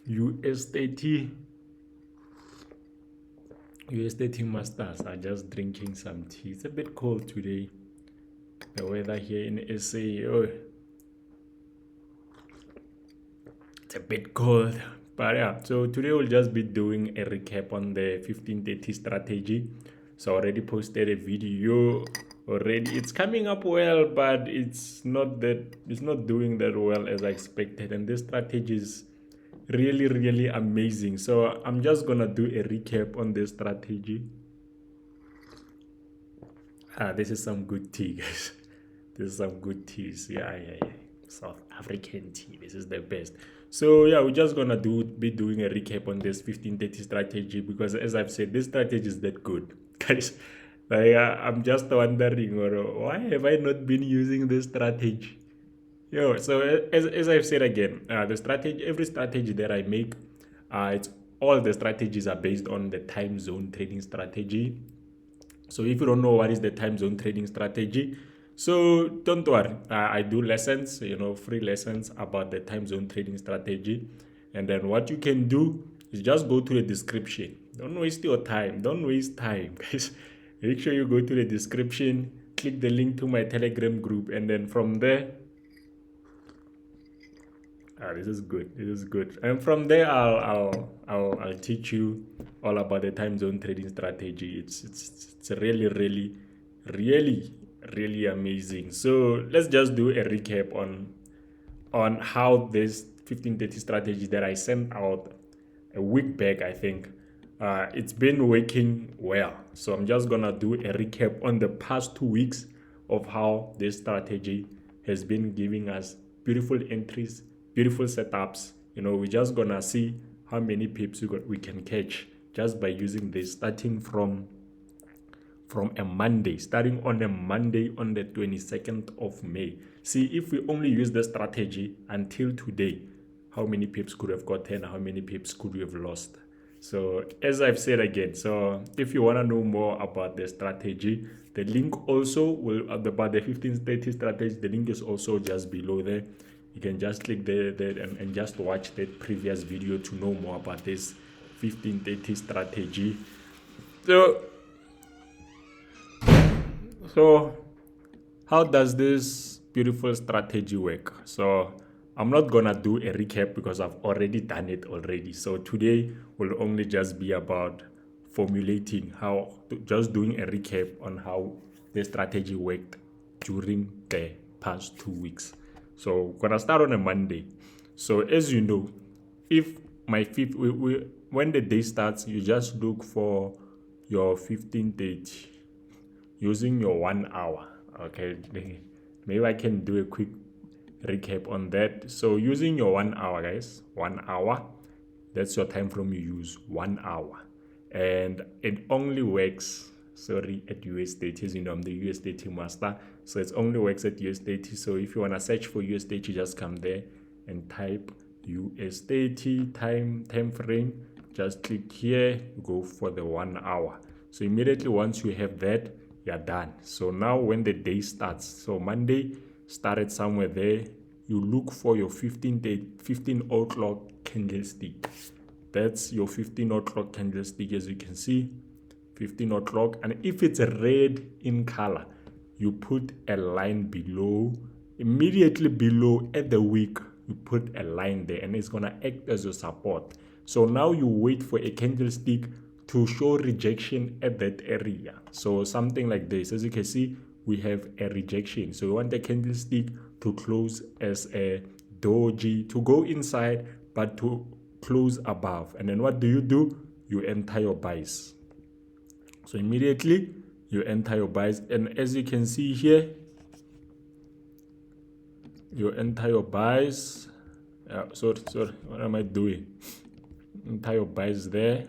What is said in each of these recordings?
US30 masters are just drinking some tea. It's a bit cold today. The weather here in SA, oh, it's a bit cold. But yeah, so today we'll just be doing a recap on the 1530 strategy. So I already posted a video already. It's coming up well, but it's not doing that well as I expected. And this strategy is really amazing. So I'm just gonna do a recap on this strategy. This is some good tea, guys. This is some good teas. Yeah. South African tea. This is the best. So yeah, we're just gonna be doing a recap on this 1530 strategy because, as I've said, this strategy is that good, guys. Like I'm just wondering, or why have I not been using this strategy? So as I've said again, the strategy, every strategy that I make, it's all the strategies are based on the time zone trading strategy. So if you don't know what is the time zone trading strategy, so don't worry. I do lessons, free lessons about the time zone trading strategy. And then what you can do is just go to the description. Don't waste your time. Don't waste time, guys. Make sure you go to the description, click the link to my Telegram group, and then from there, this is good. This is good. And from there, I'll teach you all about the time zone trading strategy. It's really amazing. So let's just do a recap on how this 1530 strategy that I sent out a week back, I think, it's been working well. So I'm just gonna do a recap on the past 2 weeks of how this strategy has been giving us beautiful entries, beautiful setups. We're just gonna see how many pips we can catch just by using this, starting from a Monday, starting on a Monday on the 22nd of May. See, if we only use the strategy until today, how many pips could we have gotten, how many pips could we have lost? So as I've said again, so if you want to know more about the strategy, the link also will about the 1530 strategy, the link is also just below there. You can just click there and just watch that previous video to know more about this 1530 strategy. So how does this beautiful strategy work? So I'm not gonna do a recap because I've already done it already. So today will only just be about formulating just doing a recap on how the strategy worked during the past 2 weeks. So we're gonna start on a Monday. So as you know, if my fifth, when the day starts, you just look for your 1530 using your 1 hour. Okay, maybe I can do a quick recap on that. So using your 1 hour, guys, 1 hour, that's your time frame you use, 1 hour, and it only works at US30. As you know, I'm the US30 master, so it only works at US30. So if you want to search for US30, just come there and type US30 time frame, just click here, go for the 1 hour. So immediately once you have that, you're done. So now when the day starts, so Monday started somewhere there, you look for your 15 o'clock candlestick. That's your 15 o'clock candlestick, as you can see, 15 o'clock. And if it's red in color, you put a line below, immediately below at the wick, you put a line there, and it's gonna act as your support. So now you wait for a candlestick to show rejection at that area. So something like this. As you can see, we have a rejection. So we want the candlestick to close as a doji, to go inside, but to close above. And then what do? You enter your buys. So immediately you enter your buys. And as you can see here, you enter your buys. Sorry, what am I doing? Enter your buys there.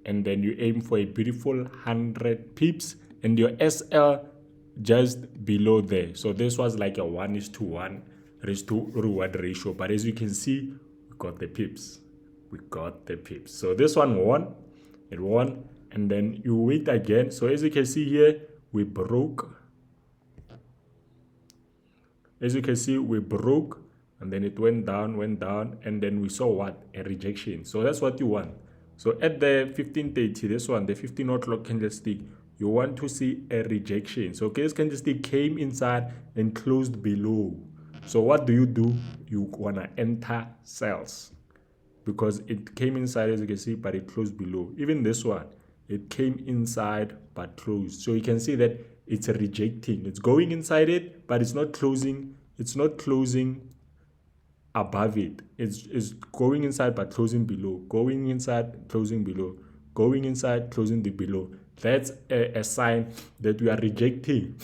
And then you aim for a beautiful 100 pips and your SL just below there. So this was like a 1:1 risk to reward ratio. But as you can see, we got the pips. So this one won. It won. And then you wait again. So as you can see here, we broke. As you can see, we broke and then it went down, and then we saw what? A rejection. So that's what you want. So at the 15:30, this one, the 15 o'clock candlestick, you want to see a rejection. So okay, this candlestick came inside and closed below. So what do? You want to enter sales because it came inside, as you can see, but it closed below. Even this one, it came inside but closed. So you can see that it's a rejecting. It's going inside it, but it's not closing. It's not closing above it. It's going inside but closing below, going inside, closing below, going inside, closing the below. That's a sign that we are rejecting.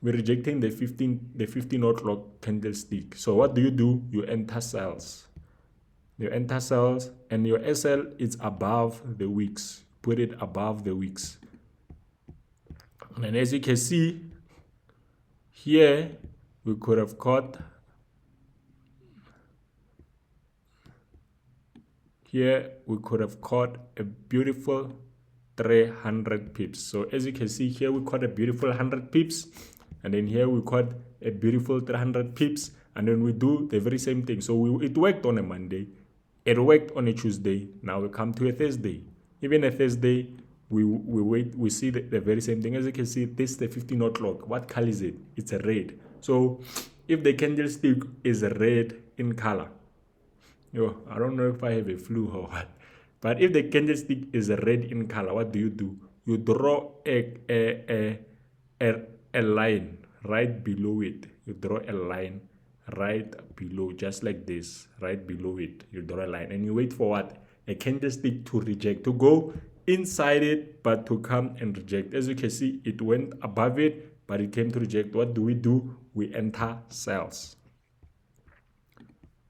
We're rejecting the 15 o'clock candlestick. So what do? You enter sales. You enter sales, and your SL is above the wicks. Put it above the wicks. And as you can see here, we could have caught a beautiful 300 pips. So as you can see here, we caught a beautiful 100 pips, and then here we caught a beautiful 300 pips, and then we do the very same thing. So it worked on a Monday, it worked on a Tuesday. Now we come to a Thursday. Even a Thursday, we see the very same thing. As you can see, this is the 15 o'clock. What color is it? It's a red. So if the candlestick is red in color, I don't know if I have a flu or what, but if the candlestick is red in color, what do? You draw a line right below it. You draw a line right below, just like this, right below it. You draw a line, and you wait for what? A candlestick to reject, to go inside it, but to come and reject. As you can see, it went above it, but it came to reject. What do? We enter sales.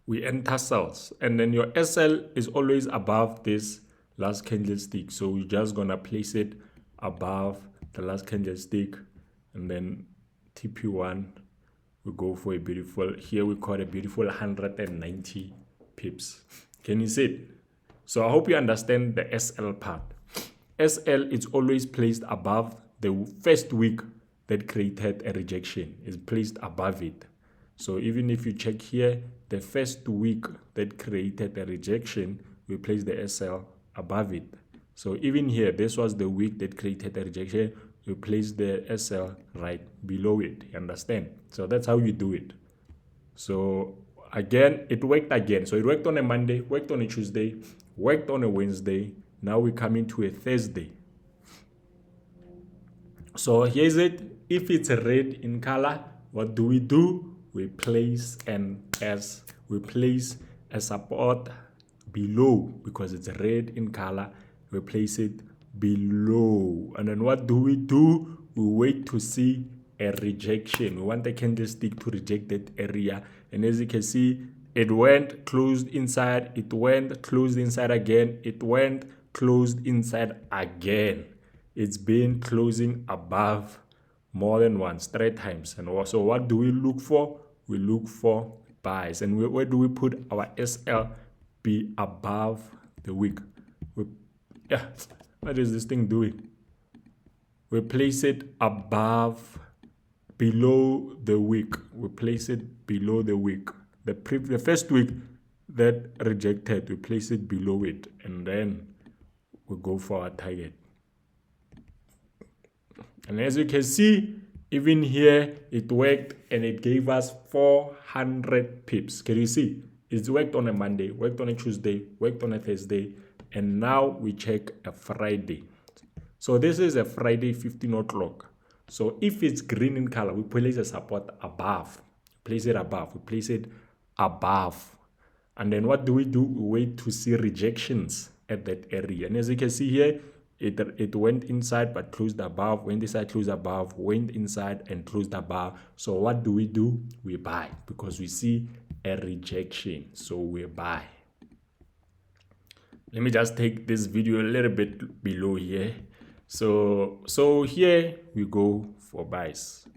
We enter sales, and then your SL is always above this last candlestick. So we're just gonna place it above the last candlestick, and then TP1, we go for a beautiful, here we caught a beautiful 190 pips. Can you see it? So I hope you understand the SL part. SL is always placed above the first wick that created a rejection. Is placed above it. So even if you check here, the first wick that created a rejection, we place the SL above it. So even here, this was the wick that created a rejection, we place the SL right below it. You understand? So that's how you do it. So again, it worked again. So it worked on a Monday, worked on a Tuesday, worked on a Wednesday. Now we come into a Thursday. So here's it. If it's red in color, what do? We place a support below, because it's red in color. We place it below, and then what do? We wait to see a rejection. We want the candlestick to reject that area, and as you can see, it went closed inside, it went closed inside again, it went closed inside again. It's been closing above more than once, 3 times. And also, what do we look for? We look for buys. And where do we put our SL? Be above the wick. What is this thing doing? We place it below the wick. We place it below the wick. The first wick that rejected, we place it below it, and then we go for our target. And as you can see, even here, it worked, and it gave us 400 pips. Can you see? It's worked on a Monday, worked on a Tuesday, worked on a Thursday, and now we check a Friday. So this is a Friday, 15 o'clock. So if it's green in color, we place a support above. Place it above. We place it above. And then what do? We wait to see rejections at that area. And as you can see here, it went inside but closed above, went inside, closed above, went inside and closed above. So what do? We buy, because we see a rejection. So we buy. Let me just take this video a little bit below here. So here we go for buys.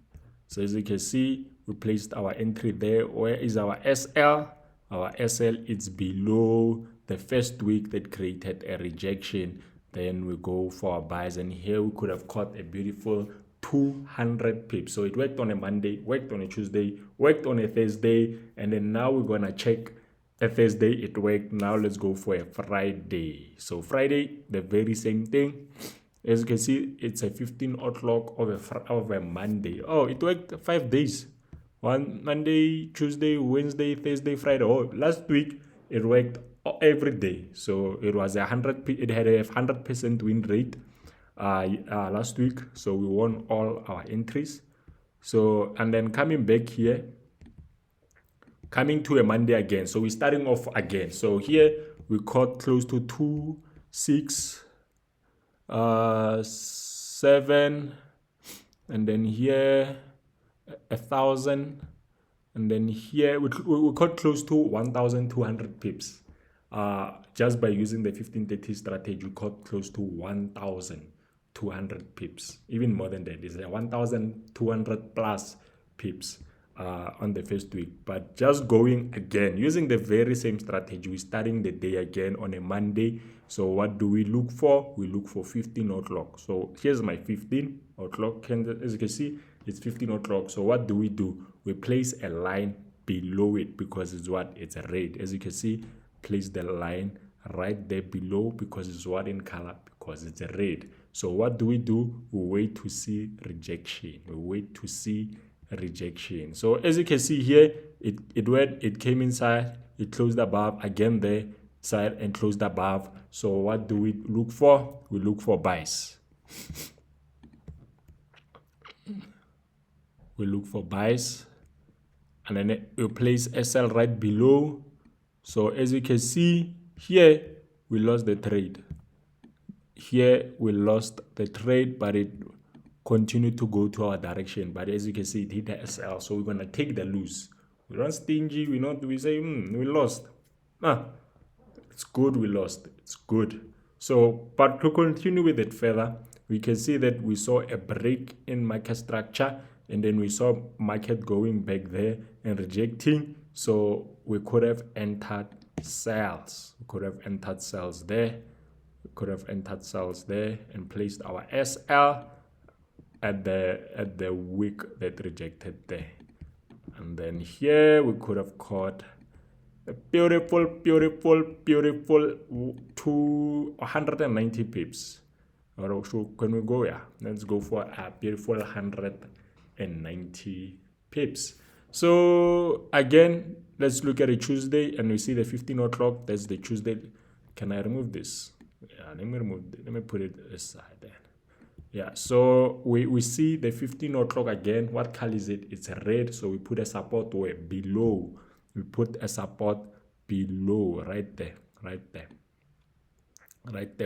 So as you can see, we placed our entry there. Where is our SL? Our SL is below the first wick that created a rejection. Then we go for our buys, and here we could have caught a beautiful 200 pips. So it worked on a Monday, worked on a Tuesday, worked on a Thursday, and then now we're gonna check a Thursday it worked. Now let's go for a Friday. So Friday, the very same thing. As you can see, it's a 15 o'clock of a Monday. Oh, it worked 5 days. One Monday, Tuesday, Wednesday, Thursday, Friday. Oh, last week it worked every day. So it was it had a 100% win rate last week. So we won all our entries. So, and then coming back here, coming to a Monday again. So we're starting off again. So here we caught close to 2, 6, 7, and then here 1,000, and then here we caught close to 1,200 pips. Just by using the 1530 strategy, we caught close to 1,200 pips, even more than that. It's 1,200 plus pips on the first week. But just going again using the very same strategy, we're starting the day again on a Monday. So what do we look for? We look for 15 o'clock. So here's my 15 o'clock candle. As you can see, it's 15 o'clock. So what do? We place a line below it because it's what? It's a red. As you can see, place the line right there below because it's what in color? Because it's a red. So what do? We wait to see rejection. We wait to see rejection. So as you can see here, it came inside, it closed above, again there, side and closed above. So what do we look for? We look for buys. We look for buys, and then we place SL right below. So as you can see here, we lost the trade. Here we lost the trade, but it continued to go to our direction. But as you can see, it hit the SL, so we're gonna take the lose. We're not stingy. We say we lost. It's good we lost. It's good. So, but to continue with it further, we can see that we saw a break in market structure, and then we saw market going back there and rejecting. So we could have entered sales. We could have entered sales there. We could have entered sales there and placed our SL at the wick that rejected there. And then here we could have caught a beautiful 290 pips. Or so can we go? Yeah, let's go for a beautiful 190 pips. So again, let's look at a Tuesday, and we see the 15 o'clock. That's the Tuesday. Can I remove this? Yeah, let me put it aside then. Yeah, so we see the 15 o'clock again. What color is it? It's red. So we put a support where? Below. We put a support below, right there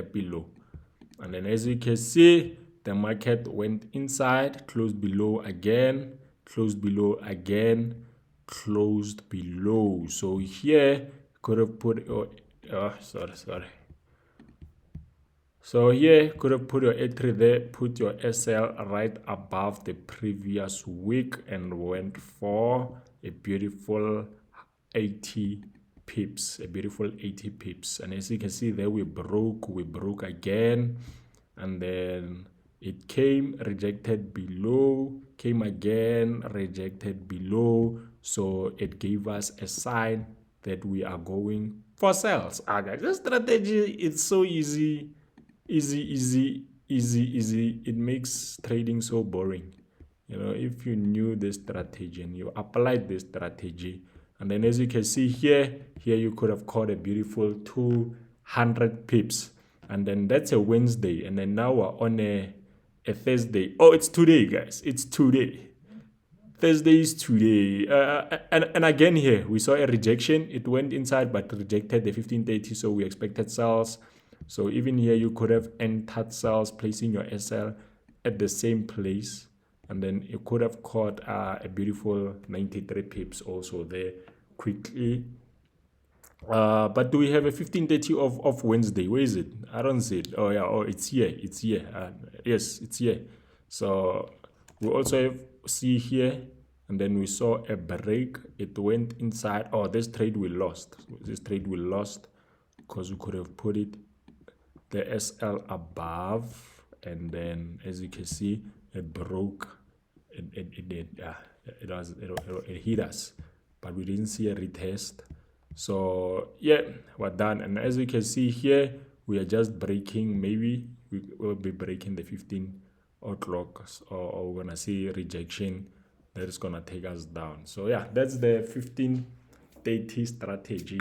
below. And then as you can see, the market went inside, closed below again, closed below again, closed below. So here could have put sorry. So here could have put your entry there, put your SL right above the previous week, and went for a beautiful 80 pips, a beautiful 80 pips. And as you can see there, we broke again, and then it came, rejected below, came again, rejected below. So it gave us a sign that we are going for sales. Guys, this strategy, it's so easy. It makes trading so boring. You know, if you knew this strategy and you applied this strategy, and then as you can see here you could have caught a beautiful 200 pips. And then that's a Wednesday, and then now we're on a Thursday. Oh, it's today, guys. It's today. Thursday is today. And again here we saw a rejection. It went inside but rejected the 1530, so we expected sales. So even here you could have entered sales, placing your SL at the same place, and then you could have caught a beautiful 93 pips also there quickly. But do we have a 1530 of Wednesday? Where is it? I don't see it. Oh yeah, it's here. Yes, it's here. So we also see here, and then we saw a break. It went inside. Oh, this trade we lost because we could have put it the SL above, and then as you can see it broke. It hit us, but we didn't see a retest. So yeah, we're done. And as you can see here, we are just breaking. Maybe we will be breaking the 15 o'clock, or we're gonna see rejection that is gonna take us down. So yeah, that's the 15-30 strategy,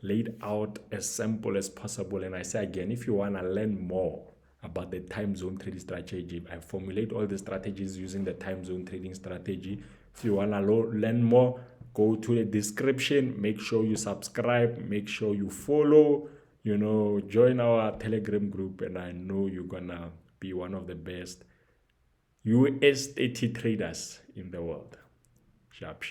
laid out as simple as possible. And I say again, if you wanna learn more about the time zone trading strategy, I formulate all the strategies using the time zone trading strategy. If you wanna learn more, go to the description, make sure you subscribe, make sure you follow, join our Telegram group, and I know you're gonna be one of the best US30 traders in the world. Sharp.